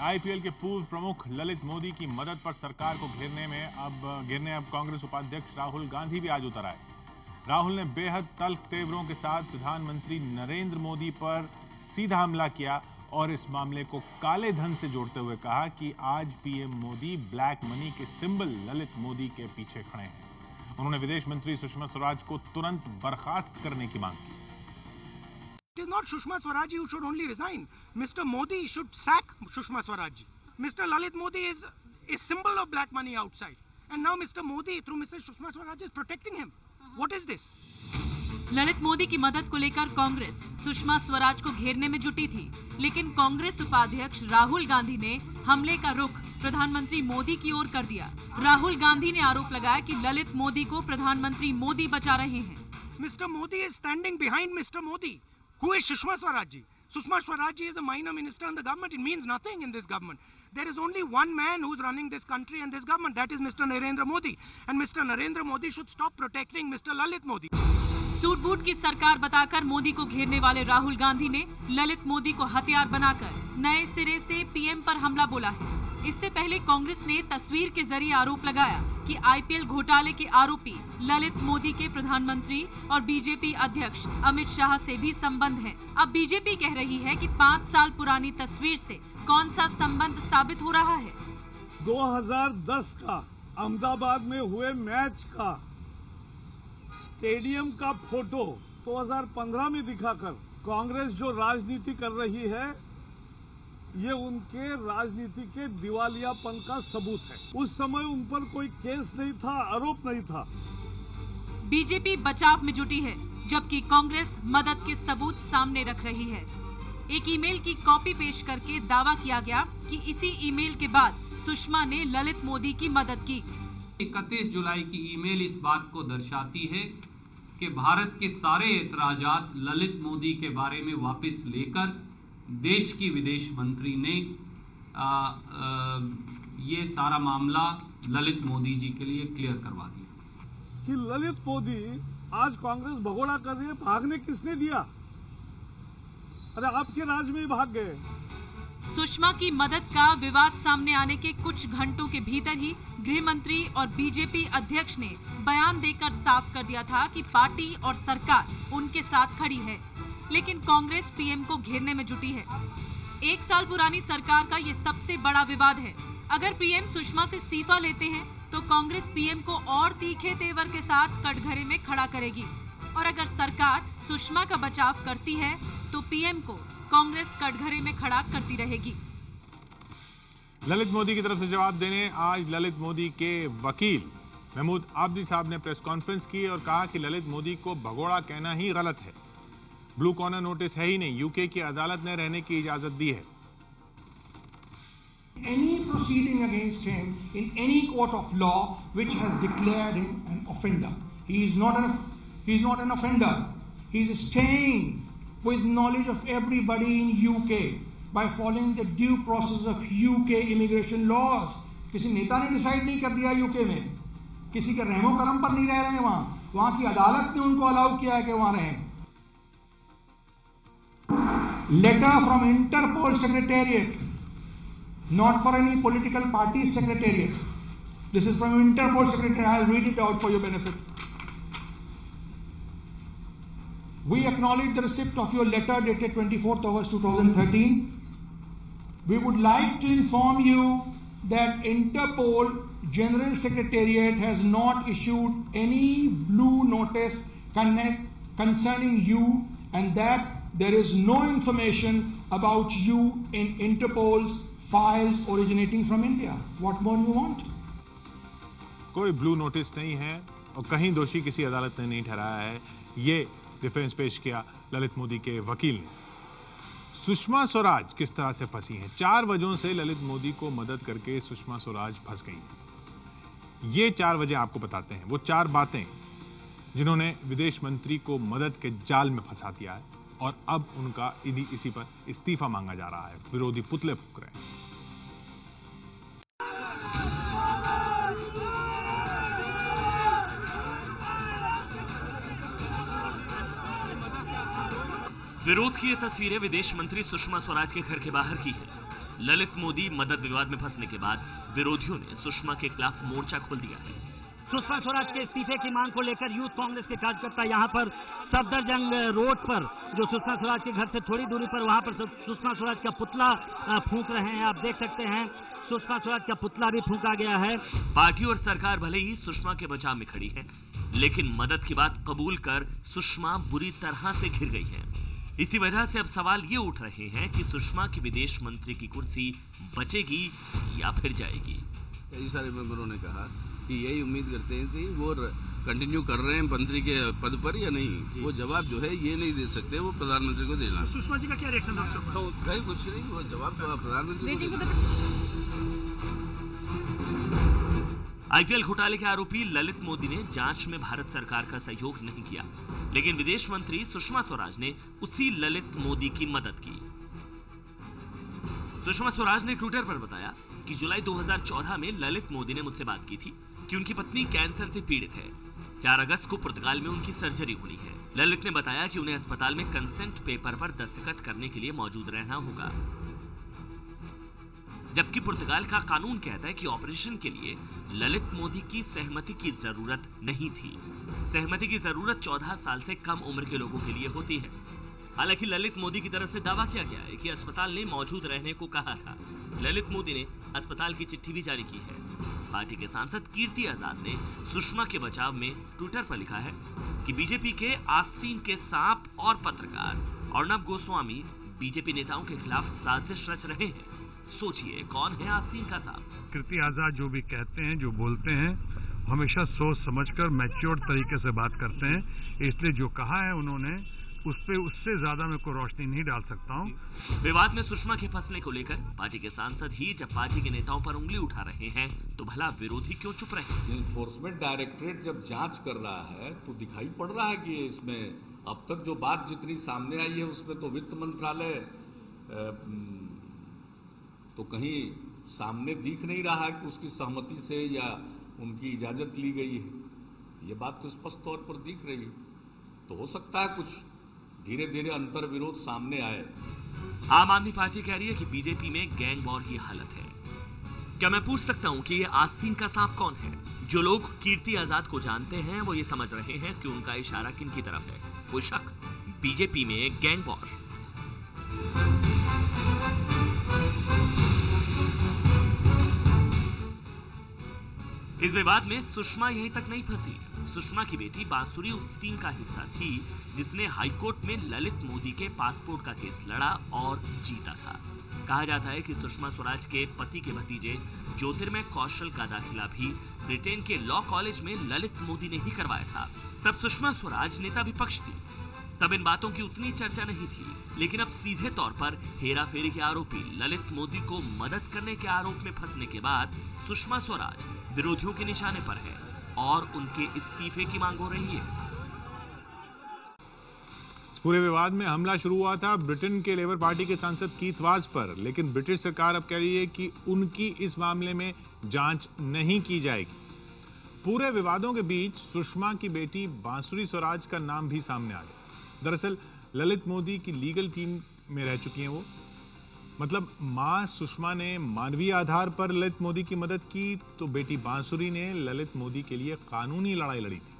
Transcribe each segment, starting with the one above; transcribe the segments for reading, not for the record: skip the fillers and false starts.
IPL के पूर्व प्रमुख ललित मोदी की मदद पर सरकार को घेरने अब कांग्रेस उपाध्यक्ष राहुल गांधी भी आज उतर आए। राहुल ने बेहद तल्ख तेवरों के साथ प्रधानमंत्री नरेंद्र मोदी पर सीधा हमला किया और इस मामले को काले धन से जोड़ते हुए कहा कि आज पीएम मोदी ब्लैक मनी के सिंबल ललित मोदी के पीछे खड़े हैं। उन्होंने विदेश मंत्री सुषमा स्वराज को तुरंत बर्खास्त करने की मांग की। It is not Sushma Swaraj who should only resign. Mr. Modi should sack Sushma Swaraj. Mr. Lalit Modi is a symbol of black money outside. And now Mr. Modi through Mr. Sushma Swaraj is protecting him. What is this? Lalit Modi की मदद को लेकर कांग्रेस सुषमा स्वराज को घेरने में जुटी थी, लेकिन कांग्रेस उपाध्यक्ष राहुल गांधी ने हमले का रुख प्रधानमंत्री मोदी की ओर कर दिया। राहुल गांधी ने आरोप लगाया कि ललित मोदी को प्रधानमंत्री मोदी बचा रहे हैं। Mr. Modi is standing behind Mr. Modi. Who is Sushma Swaraj? Sushma Swaraj is a minor minister in the government. It means nothing in this government. There is only one man who's running this country and this government. That is Mr. Narendra Modi. And Mr. Narendra Modi should stop protecting Mr. Lalit Modi. Suit boot की सरकार बताकर मोदी को घेरने वाले राहुल गांधी ने ललित मोदी को हथियार बनाकर नए सिरे से पीएम पर हमला बोला है। इससे पहले कांग्रेस ने तस्वीर के जरिए आरोप लगाया कि आईपीएल घोटाले के आरोपी ललित मोदी के प्रधानमंत्री और बीजेपी अध्यक्ष अमित शाह से भी संबंध है। अब बीजेपी कह रही है कि 5 साल पुरानी तस्वीर से कौन सा संबंध साबित हो रहा है। 2010 का अहमदाबाद में हुए मैच का स्टेडियम का फोटो 2015 में दिखाकर कांग्रेस जो राजनीति कर रही है, ये उनके राजनीति के दिवालियापन का सबूत है। उस समय उन पर कोई केस नहीं था, आरोप नहीं था। बीजेपी बचाव में जुटी है, जबकि कांग्रेस मदद के सबूत सामने रख रही है। एक ईमेल की कॉपी पेश करके दावा किया गया कि इसी ईमेल के बाद सुषमा ने ललित मोदी की मदद की। 31 जुलाई की ईमेल इस बात को दर्शाती है कि भारत के सारे एतराजात ललित मोदी के बारे में वापस लेकर देश की विदेश मंत्री ने ये सारा मामला ललित मोदी जी के लिए क्लियर करवा दिया कि ललित मोदी आज कांग्रेस भगोड़ा कर रही है। भागने किसने दिया? अरे आपके राज में ही भाग गए। सुषमा की मदद का विवाद सामने आने के कुछ घंटों के भीतर ही गृह मंत्री और बीजेपी अध्यक्ष ने बयान देकर साफ कर दिया था कि पार्टी और सरकार उनके साथ खड़ी है, लेकिन कांग्रेस पीएम को घेरने में जुटी है। 1 साल पुरानी सरकार का ये सबसे बड़ा विवाद है। अगर पीएम सुषमा से इस्तीफा लेते हैं तो कांग्रेस पीएम को और तीखे तेवर के साथ कटघरे में खड़ा करेगी, और अगर सरकार सुषमा का बचाव करती है तो पीएम को कांग्रेस कटघरे में खड़ा करती रहेगी। ललित मोदी की तरफ से जवाब देने आज ललित मोदी के वकील महमूद आबदी साहब ने प्रेस कॉन्फ्रेंस की और कहा कि ललित मोदी को भगोड़ा कहना ही गलत है। ब्लू कॉर्नर नोटिस है ही नहीं, यूके की अदालत ने रहने की इजाजत दी है। Any proceeding against him in any court of law which has declared him an offender. He is not an offender. He is staying with knowledge of everybody in UK by following the due process of UK immigration laws. किसी नेता ने decide नहीं कर दिया UK में, किसी के रहमो करम पर नहीं रह रहे हैं वहां की अदालत ने उनको अलाउ किया है कि वहां रहें। Letter from Interpol Secretariat, not for any political party secretariat. This is from Interpol Secretariat. I'll read it out for your benefit. We acknowledge the receipt of your letter dated 24th August 2013. We would like to inform you that Interpol General Secretariat has not issued any blue notice concerning you, and that there is no information about you in Interpol's files originating from India. What more you want? कोई blue notice नहीं है और कहीं दोषी किसी अदालत ने नहीं ठहराया है। ये डिफेंस पेश किया ललित मोदी के वकील ने। सुषमा स्वराज किस तरह से फंसी हैं? 4 वजहों से ललित मोदी को मदद करके सुषमा स्वराज फंस गई। ये 4 वजह आपको बताते हैं, वो 4 बातें जिन्होंने विदेश मंत्री को मदद के जाल में फंसा दिया है और अब उनका इसी पर इस्तीफा मांगा जा रहा है। विरोधी पुतले फूंक रहे हैं। विरोध की ये तस्वीरें विदेश मंत्री सुषमा स्वराज के घर के बाहर की है। ललित मोदी मदद विवाद में फंसने के बाद विरोधियों ने सुषमा के खिलाफ मोर्चा खोल दिया है। सुषमा स्वराज के इस्तीफे की मांग को लेकर यूथ कांग्रेस के कार्यकर्ता यहां पर सफदरजंग रोड पर, जो सुषमा स्वराज के घर से थोड़ी दूरी पर, वहां पर सुषमा स्वराज का पुतला फूंक रहे हैं। आप देख सकते हैं सुषमा स्वराज का पुतला भी फूंका गया है। पार्टी और सरकार भले ही सुषमा के बचाव में खड़ी है, लेकिन मदद की बात कबूल कर सुषमा बुरी तरह से घिर गई है। इसी वजह से अब सवाल ये उठ रहे हैं कि सुषमा की विदेश मंत्री की कुर्सी बचेगी या फिर जाएगी। कई सारे मेंबरों ने कहा कि यही उम्मीद करते हैं कि वो कंटिन्यू कर रहे हैं मंत्री के पद पर या नहीं। वो जवाब जो है ये नहीं दे सकते, वो प्रधानमंत्री को देना। सुषमा जी का क्या रिएक्शन था? तो कहीं कुछ नहीं, वो जवाब तो प्रधानमंत्री को देना। आईपीएल घोटाले के आरोपी ललित मोदी ने जांच में भारत सरकार का सहयोग नहीं किया, लेकिन विदेश मंत्री सुषमा स्वराज ने उसी ललित मोदी की मदद की। सुषमा स्वराज ने ट्विटर पर बताया कि जुलाई 2014 में ललित मोदी ने मुझसे बात की थी कि उनकी पत्नी कैंसर से पीड़ित है। 4 अगस्त को पुर्तगाल में उनकी सर्जरी होनी है। ललित ने बताया कि उन्हें अस्पताल में कंसेंट पेपर पर दस्तखत करने के लिए मौजूद रहना होगा, जबकि पुर्तगाल का कानून कहता है कि ऑपरेशन के लिए ललित मोदी की सहमति की जरूरत नहीं थी। सहमति की जरूरत 14 साल से कम उम्र के लोगों के लिए होती है। हालांकि ललित मोदी की तरफ से दावा किया गया है कि अस्पताल ने मौजूद रहने को कहा था। ललित मोदी ने अस्पताल की चिट्ठी भी जारी की है। पार्टी के सांसद कीर्ति आजाद ने सुषमा के बचाव में ट्विटर पर लिखा है कि बीजेपी के आस्तीन के सांप और पत्रकार अर्णब गोस्वामी बीजेपी नेताओं के खिलाफ साजिश रच रहे हैं। सोचिए कौन है आस्तीन का सांप? कीर्ति आजाद जो भी कहते हैं, जो बोलते हैं, हमेशा सोच समझकर मैच्योर तरीके से बात करते हैं। इसलिए जो कहा है उन्होंने उस पे उससे ज्यादा मैं कोई रोशनी नहीं डाल सकता हूँ। विवाद में सुषमा के फंसने को लेकर पार्टी के सांसद ही जब पार्टी के नेताओं पर उंगली उठा रहे हैं तो भला विरोधी क्यों चुप रहे? एनफोर्समेंट डायरेक्टरेट जब जांच कर रहा है तो दिखाई पड़ रहा है कि इसमें अब तक जो बात जितनी सामने आई है उसमें तो वित्त मंत्रालय तो कहीं सामने दिख नहीं रहा है कि उसकी सहमति से या उनकी इजाजत ली गई है। ये बात तो स्पष्ट तौर पर दिख रही है। तो हो सकता है कुछ धीरे धीरे अंतर विरोध सामने आए। आम आदमी पार्टी कह रही है कि बीजेपी में गैंग वॉर की हालत है। क्या मैं पूछ सकता हूं कि ये आस्तीन का सांप कौन है? जो लोग कीर्ति आजाद को जानते हैं वो ये समझ रहे हैं कि उनका इशारा किन की तरफ है। कोई शक? बीजेपी में गैंग वॉर। इस विवाद में सुषमा यहीं तक नहीं फंसी। सुषमा की बेटी बांसुरी उस टीम का हिस्सा थी जिसने हाईकोर्ट में ललित मोदी के पासपोर्ट का केस लड़ा और जीता था। कहा जाता है कि सुषमा स्वराज के पति के भतीजे ज्योतिर्मय कौशल का दाखिला भी ब्रिटेन के लॉ कॉलेज में ललित मोदी ने ही करवाया था। तब सुषमा स्वराज नेता विपक्ष थी, तब इन बातों की उतनी चर्चा नहीं थी। लेकिन अब सीधे तौर पर हेराफेरी के आरोपी ललित मोदी को मदद करने के आरोप में फंसने के बाद सुषमा स्वराज विरोधियों के निशाने पर है और उनके इस्तीफे की मांग हो रही है। पूरे विवाद में हमला शुरू हुआ था ब्रिटेन के लेबर पार्टी के सांसद कीथ वाज पर, लेकिन ब्रिटिश सरकार अब कह रही है कि उनकी इस मामले में जांच नहीं की जाएगी। पूरे विवादों के बीच सुषमा की बेटी बांसुरी स्वराज का नाम भी सामने आ गया। दरअसल ललित मोदी की लीगल टीम में रह चुकी हैं वो। मतलब मां सुषमा ने मानवीय आधार पर ललित मोदी की मदद की, तो बेटी बांसुरी ने ललित मोदी के लिए कानूनी लड़ाई लड़ी थी।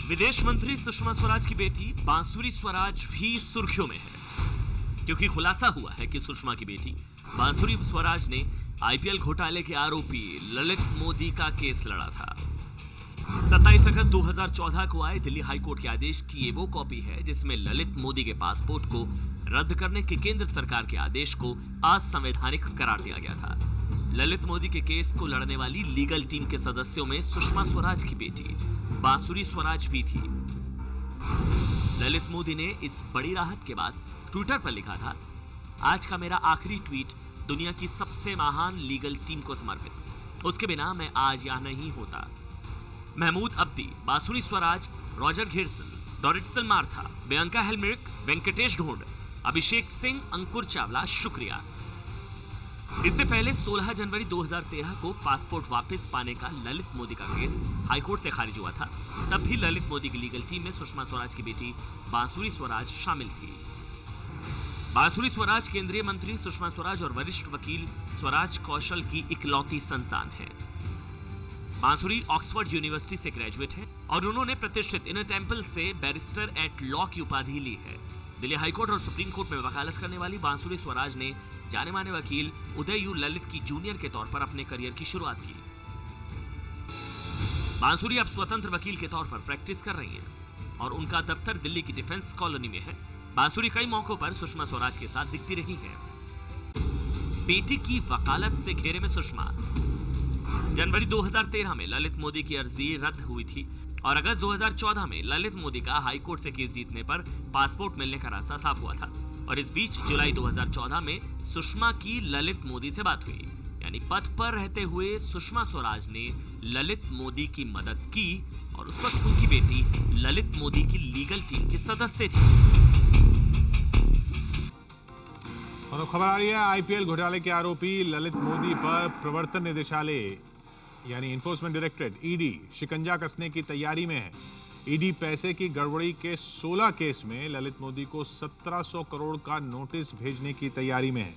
विदेश मंत्री सुषमा स्वराज की बेटी बांसुरी स्वराज भी सुर्खियों में है, क्योंकि खुलासा हुआ है कि सुषमा की बेटी बांसुरी स्वराज ने आईपीएल घोटाले के आरोपी ललित मोदी का केस लड़ा था। 27 अगस्त 2014 को आए दिल्ली हाईकोर्ट के आदेश की ये वो कॉपी है जिसमें ललित मोदी के पासपोर्ट को रद्द करने के केंद्र सरकार के आदेश को असंवैधानिक करार दिया गया था। ललित मोदी के केस को लड़ने वाली लीगल टीम के सदस्यों में सुषमा स्वराज की बेटी बांसुरी स्वराज भी थी। ललित मोदी ने इस बड़ी राहत के बाद ट्विटर पर लिखा था, आज का मेरा आखिरी ट्वीट दुनिया की सबसे महान लीगल टीम को समर्पित। उसके बिना मैं आज यहाँ नहीं होता। Mahmood Abdi, Bansuri Swaraj, Roger Ghirson, Dorritson Martha, Bianca Helmick, Venkatesh Dhond, Abhishek Singh, Ankur Chawla, शुक्रिया। इससे पहले 16 जनवरी 2013 को पासपोर्ट वापस पाने का ललित मोदी का केस हाईकोर्ट से खारिज हुआ था। तब भी ललित मोदी की लीगल टीम में सुषमा स्वराज की बेटी बांसुरी स्वराज शामिल थी। बांसुरी स्वराज केंद्रीय मंत्री सुषमा स्वराज और वरिष्ठ वकील स्वराज कौशल की इकलौती संतान है। बांसुरी ऑक्सफोर्ड यूनिवर्सिटी से ग्रेजुएट है और उन्होंने प्रतिष्ठित इनर टेम्पल से बैरिस्टर एट लॉ की उपाधि ली है। दिल्ली हाईकोर्ट और सुप्रीम कोर्ट में वकालत करने वाली बांसुरी स्वराज ने जाने माने वकील उदय यू ललित की जूनियर के तौर पर अपने करियर की शुरुआत की। बांसुरी अब स्वतंत्र वकील के तौर पर प्रैक्टिस कर रही हैं और उनका दफ्तर दिल्ली की डिफेंस कॉलोनी में है। बांसुरी कई मौकों पर सुषमा स्वराज के साथ दिखती रही है। बेटी की वकालत से घेरे में सुषमा। जनवरी 2013 में ललित मोदी की अर्जी रद्द हुई थी और अगस्त 2014 में ललित मोदी का हाईकोर्ट से केस जीतने पर पासपोर्ट मिलने का रास्ता साफ हुआ था और इस बीच जुलाई 2014 में सुषमा की ललित मोदी से बात हुई। यानी पद पर रहते हुए सुषमा स्वराज ने ललित मोदी की मदद की और उस वक्त उनकी बेटी ललित मोदी की लीगल टीम के सदस्य थी। और अब खबर आ रही है आईपीएल घोटाले के आरोपी ललित मोदी पर प्रवर्तन निदेशालय यानी इन्फोर्समेंट डायरेक्टरेट ईडी शिकंजा कसने की तैयारी में है। ईडी पैसे की गड़बड़ी के 16 केस में ललित मोदी को 1700 करोड़ का नोटिस भेजने की तैयारी में है।